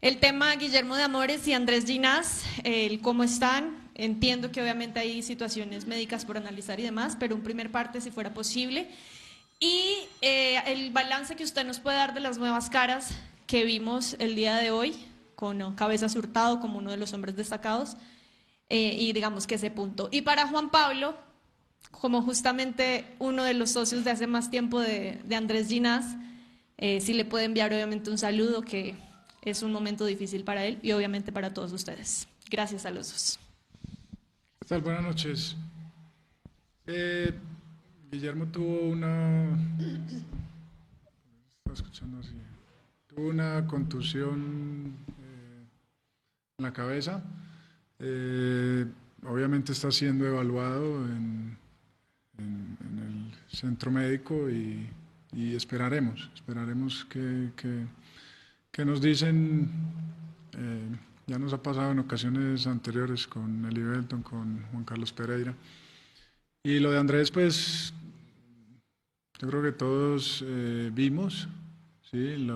El tema Guillermo de Amores y Andrés Ginás, el cómo están. Entiendo que obviamente hay situaciones médicas por analizar y demás, pero un primer parte si fuera posible. Y el balance que usted nos puede dar de las nuevas caras que vimos el día de hoy, con Cabezas Hurtado como uno de los hombres destacados, y digamos que ese punto. Y para Juan Pablo, como justamente uno de los socios de hace más tiempo de Andrés Ginás, sí le puede enviar obviamente un saludo, que es un momento difícil para él y obviamente para todos ustedes. Gracias a los dos. ¿Qué tal? Buenas noches. Guillermo tuvo una... Estaba escuchando así. Tuvo una contusión en la cabeza. Obviamente está siendo evaluado en el centro médico y esperaremos que nos dicen. Ya nos ha pasado en ocasiones anteriores con Eli Belton, con Juan Carlos Pereira. Y lo de Andrés, pues, yo creo que todos vimos, ¿sí?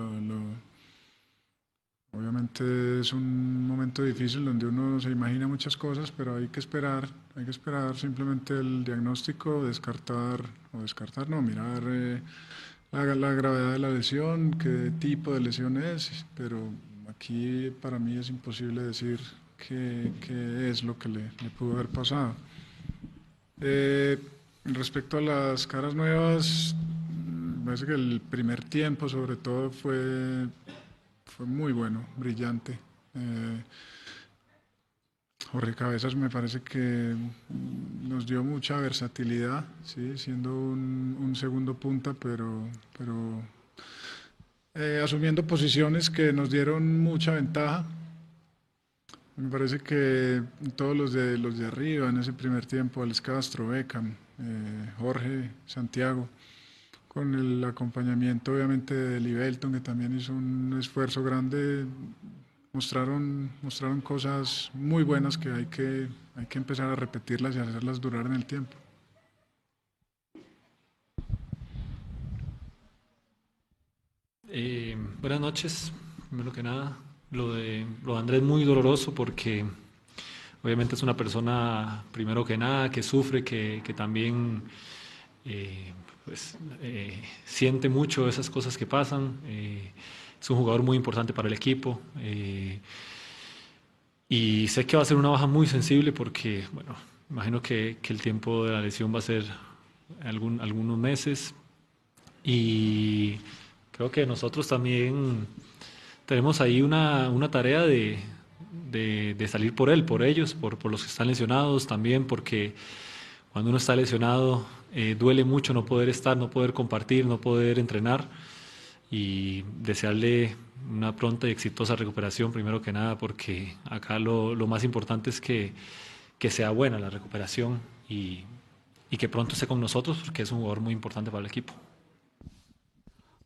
Obviamente es un momento difícil donde uno se imagina muchas cosas, pero hay que esperar simplemente el diagnóstico, descartar, no, mirar la gravedad de la lesión, qué tipo de lesión es, pero aquí para mí es imposible decir qué es lo que le pudo haber pasado. Respecto a las caras nuevas, me parece que el primer tiempo sobre todo fue muy bueno, brillante. Jorge Cabezas me parece que nos dio mucha versatilidad, ¿sí? Siendo un segundo punta, pero asumiendo posiciones que nos dieron mucha ventaja. Me parece que todos los de arriba en ese primer tiempo, Alex Castro, Beckham, Jorge, Santiago, con el acompañamiento obviamente de Eli Belton, que también hizo un esfuerzo grande, mostraron cosas muy buenas que hay que empezar a repetirlas y hacerlas durar en el tiempo. Buenas noches. Primero que nada, lo de Andrés muy doloroso porque obviamente es una persona, primero que nada, que sufre, que también siente mucho esas cosas que pasan. Es un jugador muy importante para el equipo. Y sé que va a ser una baja muy sensible porque, bueno, imagino que el tiempo de la lesión va a ser algunos meses. Y creo que nosotros también tenemos ahí una tarea de salir por él, por ellos, por los que están lesionados también, porque cuando uno está lesionado duele mucho no poder estar, no poder compartir, no poder entrenar, y desearle una pronta y exitosa recuperación primero que nada, porque acá lo más importante es que sea buena la recuperación y que pronto esté con nosotros, porque es un jugador muy importante para el equipo.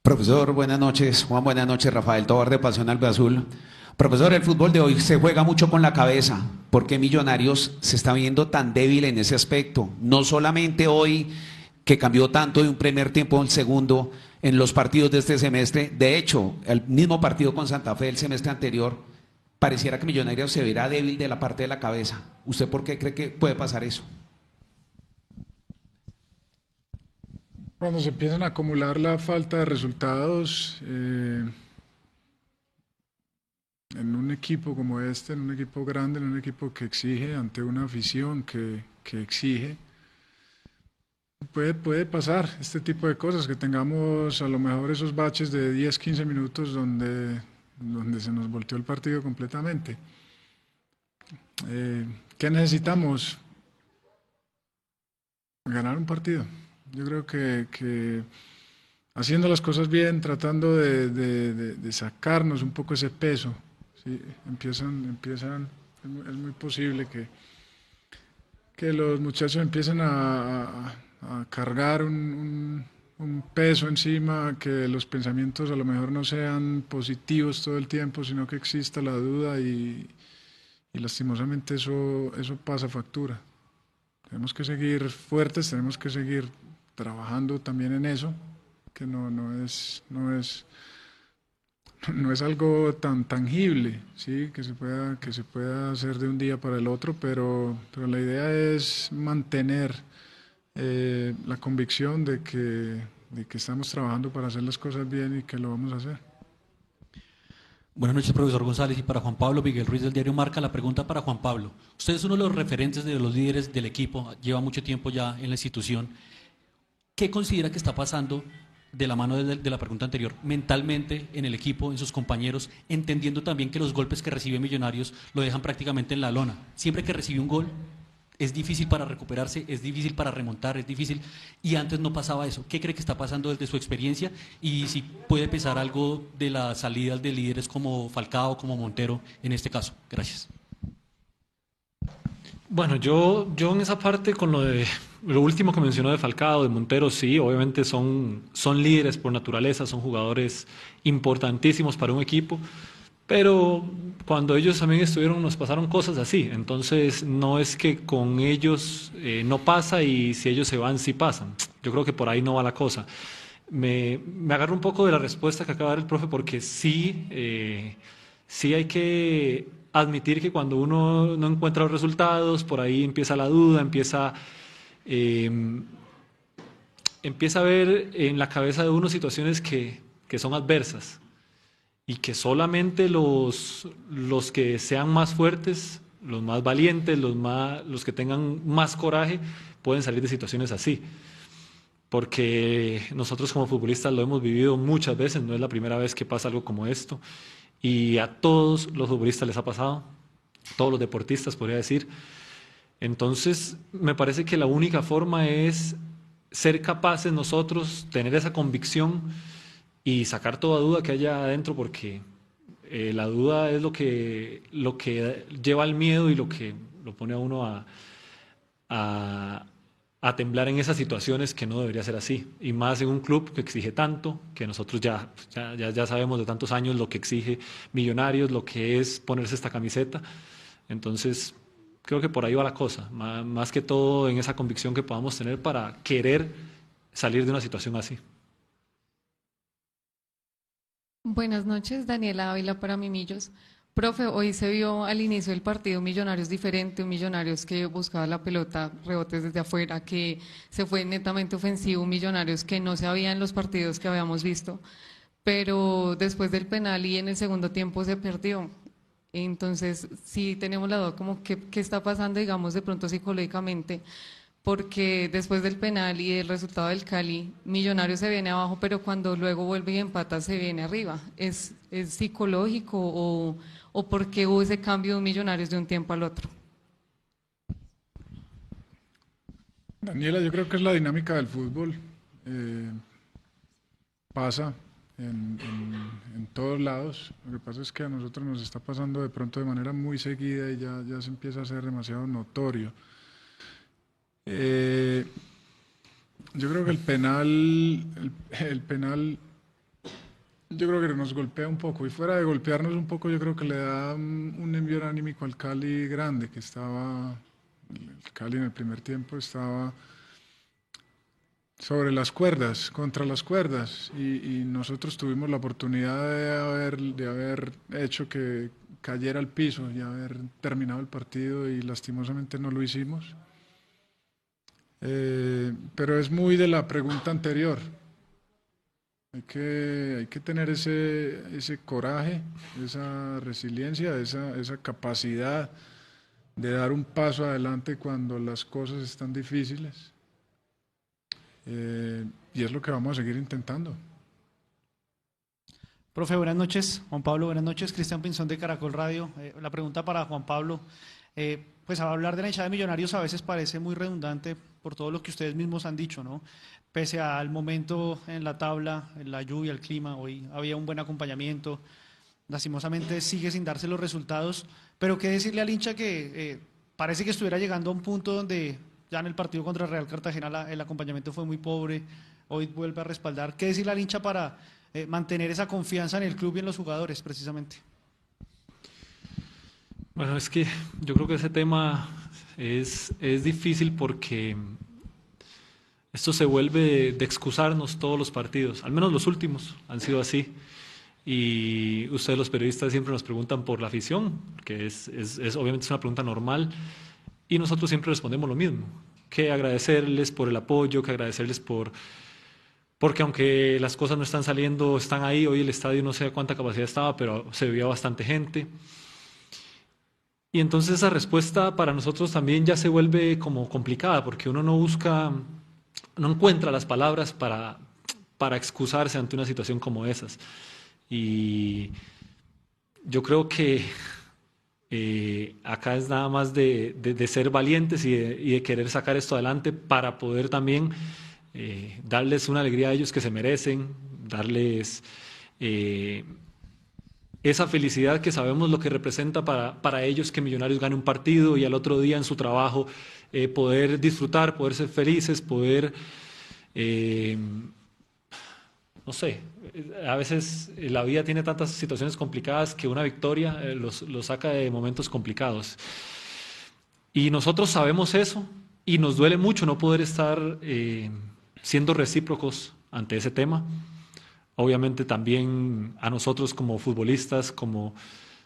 Profesor, buenas noches. Juan, buenas noches. Rafael Tobar de Pasión Albiazul. Profesor, el fútbol de hoy se juega mucho con la cabeza. ¿Por qué Millonarios se está viendo tan débil en ese aspecto? No solamente hoy, que cambió tanto de un primer tiempo al segundo en los partidos de este semestre. De hecho, el mismo partido con Santa Fe el semestre anterior, pareciera que Millonarios se verá débil de la parte de la cabeza. ¿Usted por qué cree que puede pasar eso? Cuando se empiezan a acumular la falta de resultados en un equipo como este, en un equipo grande, en un equipo que exige, ante una afición que exige, puede pasar este tipo de cosas, que tengamos a lo mejor esos baches de 10, 15 minutos donde se nos volteó el partido completamente. ¿Qué necesitamos? Ganar un partido. Yo creo que haciendo las cosas bien, tratando de sacarnos un poco ese peso, ¿sí? Es muy posible que los muchachos empiecen a cargar un peso encima, que los pensamientos a lo mejor no sean positivos todo el tiempo, sino que exista la duda y lastimosamente eso pasa factura. Tenemos que seguir fuertes, tenemos que seguir trabajando también en eso, que no es no es algo tan tangible, ¿sí? Que se pueda hacer de un día para el otro, pero la idea es mantener la convicción de que estamos trabajando para hacer las cosas bien y que lo vamos a hacer. Buenas noches, profesor González. Y para Juan Pablo, Miguel Ruiz del diario Marca, la pregunta para Juan Pablo. Usted es uno de los referentes de los líderes del equipo, lleva mucho tiempo ya en la institución. ¿Qué considera que está pasando, de la mano de la pregunta anterior, mentalmente en el equipo, en sus compañeros, entendiendo también que los golpes que recibe Millonarios lo dejan prácticamente en la lona? Siempre que recibe un gol, es difícil para recuperarse, es difícil para remontar, es difícil, y antes no pasaba eso. ¿Qué cree que está pasando desde su experiencia? Y si puede pesar algo de las salidas de líderes como Falcao, como Montero, en este caso. Gracias. Bueno, yo en esa parte con lo último que mencionó de Falcao, de Montero, sí, obviamente son líderes por naturaleza, son jugadores importantísimos para un equipo, pero cuando ellos también estuvieron nos pasaron cosas así, entonces no es que con ellos no pasa y si ellos se van sí pasan. Yo creo que por ahí no va la cosa. Me agarro un poco de la respuesta que acaba de dar el profe porque sí hay que admitir que cuando uno no encuentra los resultados, por ahí empieza la duda, empieza a ver en la cabeza de uno situaciones que son adversas y que solamente los que sean más fuertes, los más valientes, los que tengan más coraje, pueden salir de situaciones así. Porque nosotros como futbolistas lo hemos vivido muchas veces, no es la primera vez que pasa algo como esto. Y a todos los futbolistas les ha pasado, todos los deportistas podría decir. Entonces me parece que la única forma es ser capaces nosotros, tener esa convicción y sacar toda duda que haya adentro, porque la duda es lo que lleva al miedo y lo que lo pone a uno a temblar en esas situaciones que no debería ser así, y más en un club que exige tanto, que nosotros ya sabemos de tantos años lo que exige Millonarios, lo que es ponerse esta camiseta. Entonces creo que por ahí va la cosa, más que todo en esa convicción que podamos tener para querer salir de una situación así. Buenas noches, Daniela Ávila para Mimillos. Profe, hoy se vio al inicio del partido Millonarios diferente, un Millonarios que buscaba la pelota, rebotes desde afuera, que se fue netamente ofensivo, un Millonarios que no se había en los partidos que habíamos visto, pero después del penal y en el segundo tiempo se perdió. Entonces, sí tenemos la duda como qué está pasando, digamos, de pronto psicológicamente, porque después del penal y del resultado del Cali, Millonarios se viene abajo, pero cuando luego vuelve y empata se viene arriba. ¿Es psicológico o por qué hubo ese cambio de Millonarios de un tiempo al otro? Daniela, yo creo que es la dinámica del fútbol. Pasa en todos lados. Lo que pasa es que a nosotros nos está pasando de pronto de manera muy seguida y ya se empieza a hacer demasiado notorio. Yo creo que el penal, yo creo que nos golpea un poco, y fuera de golpearnos un poco, yo creo que le da un envío anímico al Cali grande, que el Cali en el primer tiempo estaba sobre las cuerdas, contra las cuerdas, y nosotros tuvimos la oportunidad de haber hecho que cayera al piso y haber terminado el partido, y lastimosamente no lo hicimos. Pero es muy de la pregunta anterior. Hay que tener ese coraje, esa resiliencia, esa capacidad de dar un paso adelante cuando las cosas están difíciles. Y es lo que vamos a seguir intentando. Profe, buenas noches. Juan Pablo, buenas noches. Cristian Pinzón de Caracol Radio. La pregunta para Juan Pablo. Pues hablar de la hinchada de Millonarios a veces parece muy redundante por todo lo que ustedes mismos han dicho, ¿no? Pese al momento en la tabla, en la lluvia, el clima, hoy había un buen acompañamiento, lastimosamente sigue sin darse los resultados, pero qué decirle al hincha que parece que estuviera llegando a un punto donde ya en el partido contra Real Cartagena el acompañamiento fue muy pobre, hoy vuelve a respaldar. ¿Qué decirle al hincha para mantener esa confianza en el club y en los jugadores precisamente? Bueno, es que yo creo que ese tema es difícil porque esto se vuelve de excusarnos todos los partidos, al menos los últimos han sido así. y ustedes los periodistas siempre nos preguntan por la afición, que obviamente es una pregunta normal, y nosotros siempre respondemos lo mismo, que agradecerles por el apoyo, que agradecerles porque aunque las cosas no están saliendo, están ahí. Hoy el estadio no sé a cuánta capacidad estaba, pero se veía bastante gente. Y entonces esa respuesta para nosotros también ya se vuelve como complicada, porque uno no encuentra las palabras para excusarse ante una situación como esas. Y yo creo que acá es nada más de ser valientes y de querer sacar esto adelante para poder también darles una alegría a ellos que se merecen, darles esa felicidad que sabemos lo que representa para ellos que Millonarios gane un partido y al otro día en su trabajo poder disfrutar, poder ser felices, poder, no sé, a veces la vida tiene tantas situaciones complicadas que una victoria los saca de momentos complicados. Y nosotros sabemos eso y nos duele mucho no poder estar siendo recíprocos ante ese tema. Obviamente también a nosotros como futbolistas, como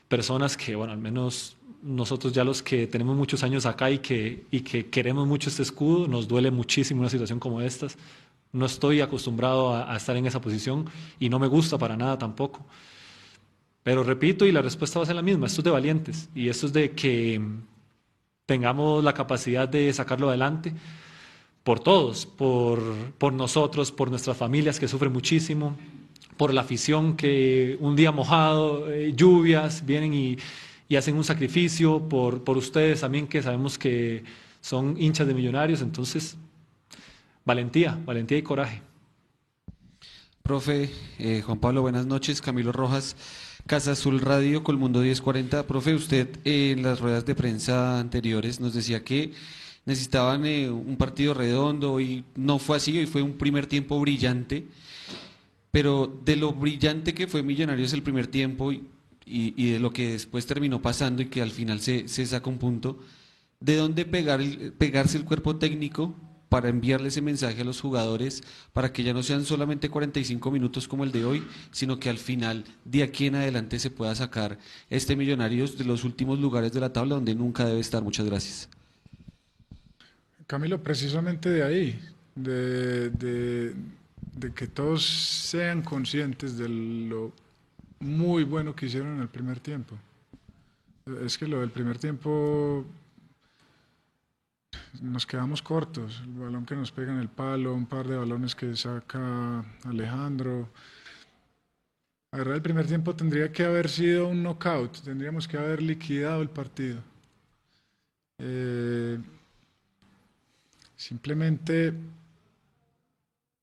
personas que, bueno, al menos nosotros ya los que tenemos muchos años acá y que queremos mucho este escudo, nos duele muchísimo una situación como estas. No estoy acostumbrado a estar en esa posición y no me gusta para nada tampoco. Pero repito, y la respuesta va a ser la misma, esto es de valientes y esto es de que tengamos la capacidad de sacarlo adelante por todos, por nosotros, por nuestras familias que sufren muchísimo, por la afición que un día mojado, lluvias, vienen y hacen un sacrificio, por ustedes también que sabemos que son hinchas de Millonarios. Entonces, valentía y coraje. Profe, Juan Pablo, buenas noches. Camilo Rojas, Casa Azul Radio, Colmundo 1040. Profe, usted en las ruedas de prensa anteriores nos decía que necesitaban un partido redondo y no fue así, hoy fue un primer tiempo brillante, pero de lo brillante que fue Millonarios el primer tiempo y de lo que después terminó pasando y que al final se saca un punto, ¿de dónde pegarse el cuerpo técnico para enviarle ese mensaje a los jugadores para que ya no sean solamente 45 minutos como el de hoy, sino que al final, de aquí en adelante, se pueda sacar este Millonarios de los últimos lugares de la tabla donde nunca debe estar? Muchas gracias. Camilo, precisamente de ahí, de que todos sean conscientes de lo muy bueno que hicieron en el primer tiempo. Es que lo del primer tiempo nos quedamos cortos, el balón que nos pega en el palo, un par de balones que saca Alejandro. La verdad, el primer tiempo tendría que haber sido un knockout, tendríamos que haber liquidado el partido. Simplemente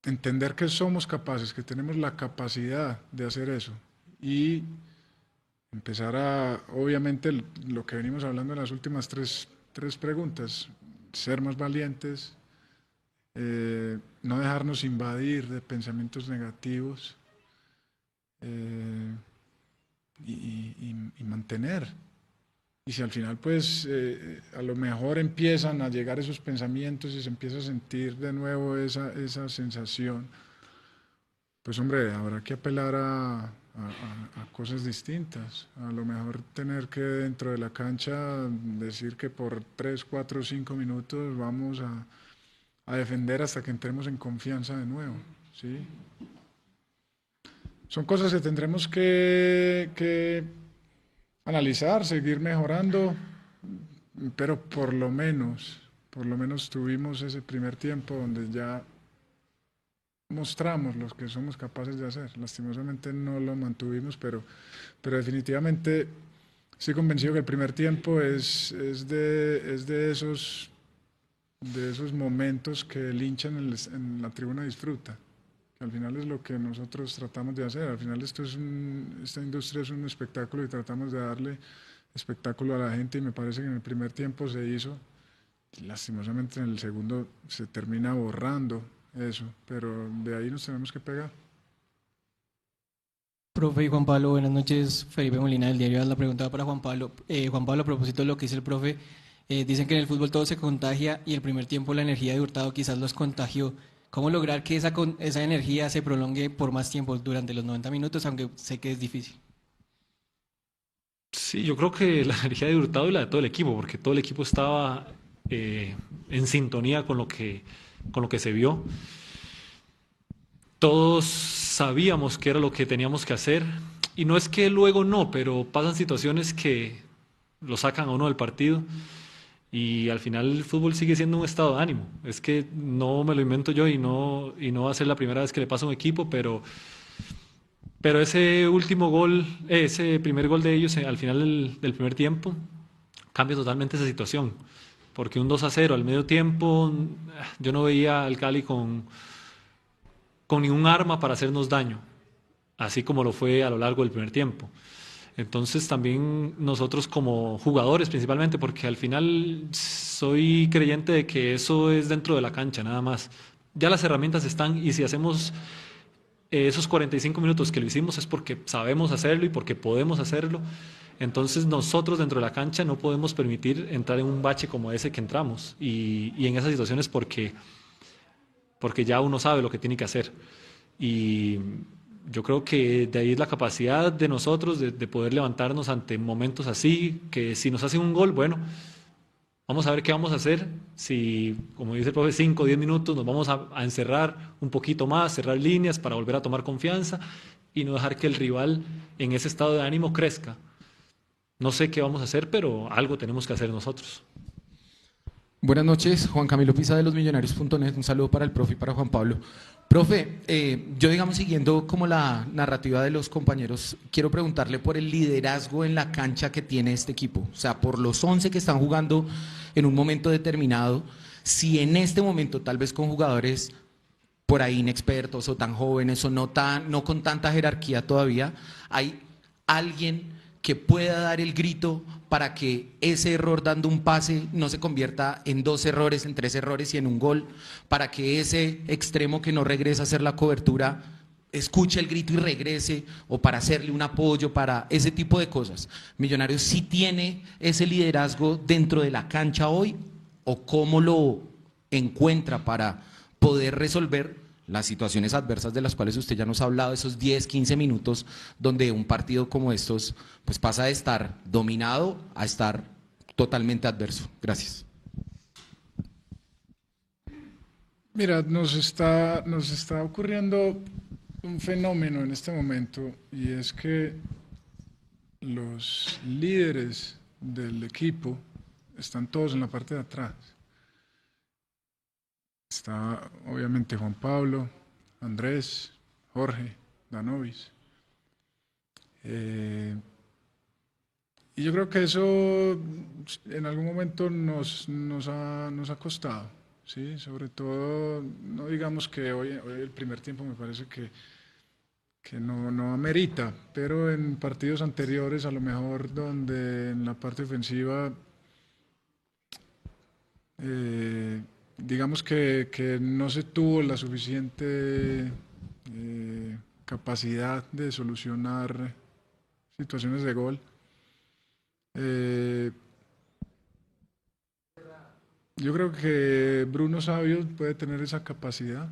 entender que somos capaces, que tenemos la capacidad de hacer eso y empezar a, obviamente, lo que venimos hablando en las últimas tres preguntas, ser más valientes, no dejarnos invadir de pensamientos negativos y mantener. Y si al final pues a lo mejor empiezan a llegar esos pensamientos y se empieza a sentir de nuevo esa sensación, pues hombre, habrá que apelar a cosas distintas. A lo mejor tener que dentro de la cancha decir que por 3, 4, 5 minutos vamos a defender hasta que entremos en confianza de nuevo, ¿sí? Son cosas que tendremos que analizar, seguir mejorando, pero por lo menos tuvimos ese primer tiempo donde ya mostramos lo que somos capaces de hacer. Lastimosamente no lo mantuvimos, pero definitivamente estoy convencido que el primer tiempo es de esos momentos que el hincha en la tribuna disfruta. Al final es lo que nosotros tratamos de hacer. Al final esta industria es un espectáculo y tratamos de darle espectáculo a la gente, y me parece que en el primer tiempo se hizo. Lastimosamente en el segundo se termina borrando eso, pero de ahí nos tenemos que pegar. Profe y Juan Pablo, buenas noches. Felipe Molina del diario. La pregunta para Juan Pablo. Juan Pablo, a propósito de lo que dice el profe, dicen que en el fútbol todo se contagia y el primer tiempo la energía de Hurtado quizás los contagió. ¿Cómo lograr que esa energía se prolongue por más tiempo durante los 90 minutos, aunque sé que es difícil? Sí, yo creo que la energía de Hurtado y la de todo el equipo, porque todo el equipo estaba en sintonía con lo que se vio. Todos sabíamos qué era lo que teníamos que hacer, y no es que luego no, pero pasan situaciones que lo sacan a uno del partido, y al final el fútbol sigue siendo un estado de ánimo. Es que no me lo invento yo, y no va a ser la primera vez que le pasa a un equipo, pero ese último gol, ese primer gol de ellos al final del primer tiempo, cambia totalmente esa situación. Porque un 2-0 al medio tiempo, yo no veía al Cali con ningún arma para hacernos daño, así como lo fue a lo largo del primer tiempo. Entonces también nosotros como jugadores principalmente, porque al final soy creyente de que eso es dentro de la cancha nada más. Ya las herramientas están, y si hacemos esos 45 minutos que lo hicimos es porque sabemos hacerlo y porque podemos hacerlo. Entonces nosotros dentro de la cancha no podemos permitir entrar en un bache como ese que entramos, y en esas situaciones porque ya uno sabe lo que tiene que hacer. Y yo creo que de ahí es la capacidad de nosotros de poder levantarnos ante momentos así, que si nos hacen un gol, bueno, vamos a ver qué vamos a hacer. Si, como dice el profe, 5 o 10 minutos nos vamos a encerrar un poquito más, cerrar líneas para volver a tomar confianza y no dejar que el rival en ese estado de ánimo crezca. No sé qué vamos a hacer, pero algo tenemos que hacer nosotros. Buenas noches, Juan Camilo Pisa de losmillonarios.net. Un saludo para el profe y para Juan Pablo. Profe, yo digamos siguiendo como la narrativa de los compañeros, quiero preguntarle por el liderazgo en la cancha que tiene este equipo, o sea, por los 11 que están jugando en un momento determinado, si en este momento tal vez con jugadores por ahí inexpertos o tan jóvenes o no con tanta jerarquía todavía, hay alguien que pueda dar el grito para que ese error dando un pase no se convierta en 2 errores, en 3 errores y en un gol, para que ese extremo que no regresa a hacer la cobertura escuche el grito y regrese, o para hacerle un apoyo, para ese tipo de cosas. ¿Millonarios sí tiene ese liderazgo dentro de la cancha hoy, o cómo lo encuentra para poder resolver las situaciones adversas de las cuales usted ya nos ha hablado, esos 10, 15 minutos donde un partido como estos pues pasa de estar dominado a estar totalmente adverso? Gracias. Mira, nos está ocurriendo un fenómeno en este momento, y es que los líderes del equipo están todos en la parte de atrás. Está obviamente Juan Pablo, Andrés, Jorge, Danovis. Y yo creo que eso en algún momento nos ha costado, ¿sí? Sobre todo, no digamos que hoy el primer tiempo me parece que no amerita, pero en partidos anteriores a lo mejor donde en la parte ofensiva digamos que no se tuvo la suficiente capacidad de solucionar situaciones de gol. Yo creo que Bruno Savio puede tener esa capacidad.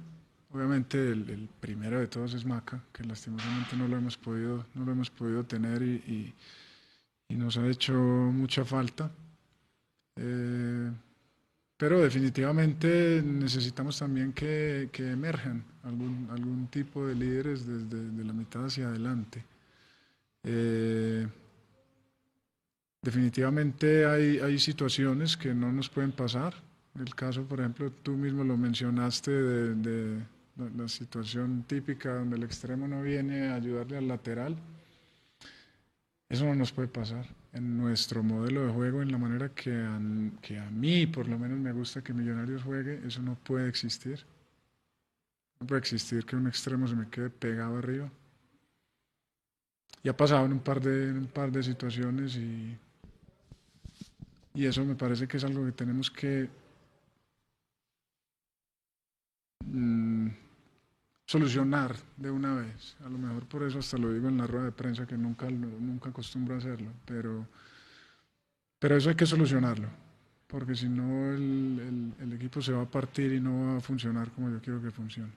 Obviamente el primero de todos es Maca, que lastimosamente no lo hemos podido tener, y nos ha hecho mucha falta. Pero definitivamente necesitamos también que emerjan algún tipo de líderes desde la mitad hacia adelante. Definitivamente hay situaciones que no nos pueden pasar. El caso, por ejemplo, tú mismo lo mencionaste, de la situación típica donde el extremo no viene a ayudarle al lateral. Eso no nos puede pasar. En nuestro modelo de juego, en la manera que a mí por lo menos me gusta que Millonarios juegue, eso no puede existir. No puede existir que un extremo se me quede pegado arriba. Y ha pasado en un par de situaciones, y eso me parece que es algo que tenemos que solucionar de una vez. A lo mejor por eso hasta lo digo en la rueda de prensa, que nunca acostumbro a hacerlo, pero eso hay que solucionarlo. porque si no el equipo se va a partir y no va a funcionar como yo quiero que funcione.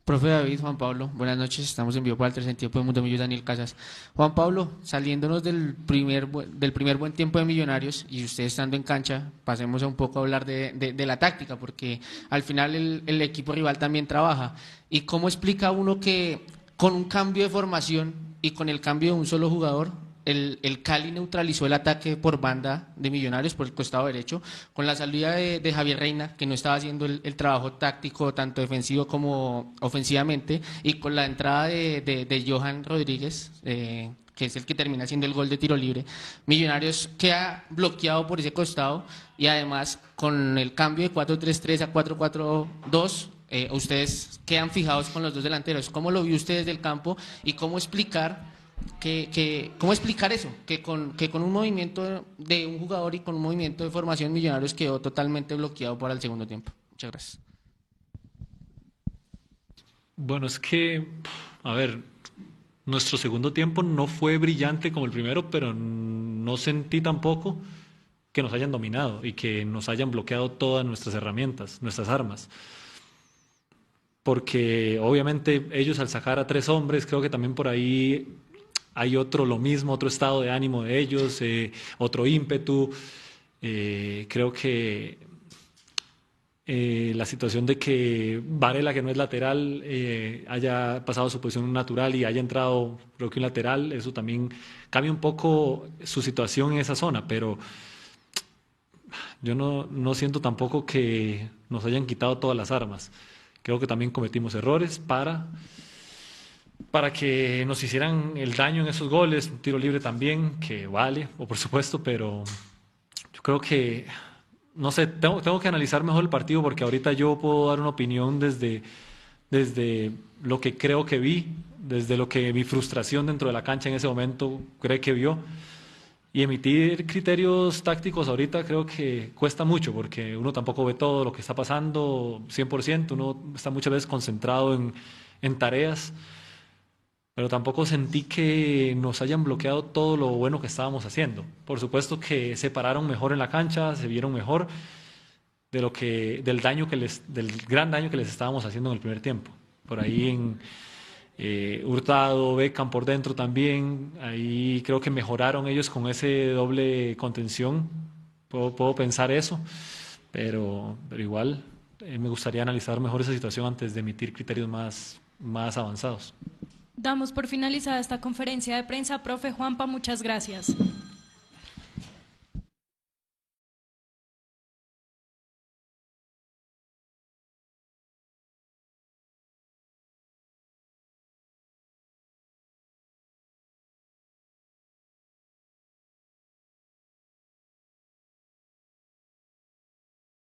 Profe David, Juan Pablo, buenas noches, estamos en vivo para el tercer tiempo de Mundo Millos, Daniel Casas. Juan Pablo, saliéndonos del primer buen tiempo de Millonarios y usted estando en cancha, pasemos a un poco a hablar de la táctica, porque al final el equipo rival también trabaja. ¿Y cómo explica uno que con un cambio de formación y con el cambio de un solo jugador, el Cali neutralizó el ataque por banda de Millonarios por el costado derecho, con la salida de Javier Reina, que no estaba haciendo el trabajo táctico tanto defensivo como ofensivamente, y con la entrada de Johan Rodríguez, que es el que termina haciendo el gol de tiro libre? Millonarios queda bloqueado por ese costado y además con el cambio de 4-3-3 a 4-4-2, ustedes quedan fijados con los dos delanteros. ¿Cómo lo vio usted desde el campo y cómo explicar cómo explicar eso? Que con un movimiento de un jugador y con un movimiento de formación, Millonarios quedó totalmente bloqueado para el segundo tiempo. Muchas gracias. Bueno, es que, a ver, nuestro segundo tiempo no fue brillante como el primero, pero no sentí tampoco que nos hayan dominado y que nos hayan bloqueado todas nuestras herramientas, nuestras armas. Porque obviamente ellos al sacar a 3 hombres, creo que también por ahí hay otro estado de ánimo de ellos, otro ímpetu. Creo que la situación de que Varela, que no es lateral, haya pasado su posición natural y haya entrado, creo que un lateral, eso también cambia un poco su situación en esa zona, pero yo no siento tampoco que nos hayan quitado todas las armas. Creo que también cometimos errores para que nos hicieran el daño en esos goles, un tiro libre también, que vale, o por supuesto, pero yo creo que, no sé, tengo que analizar mejor el partido porque ahorita yo puedo dar una opinión desde lo que creo que vi, desde lo que mi frustración dentro de la cancha en ese momento cree que vio. Y emitir criterios tácticos ahorita creo que cuesta mucho porque uno tampoco ve todo lo que está pasando 100%, uno está muchas veces concentrado en tareas, pero tampoco sentí que nos hayan bloqueado todo lo bueno que estábamos haciendo. Por supuesto que se pararon mejor en la cancha, se vieron mejor del gran daño que les estábamos haciendo en el primer tiempo. Por ahí Hurtado, Beckham por dentro también, ahí creo que mejoraron ellos con ese doble contención, puedo pensar eso, pero igual me gustaría analizar mejor esa situación antes de emitir criterios más avanzados. Damos por finalizada esta conferencia de prensa. Profe Juanpa, muchas gracias.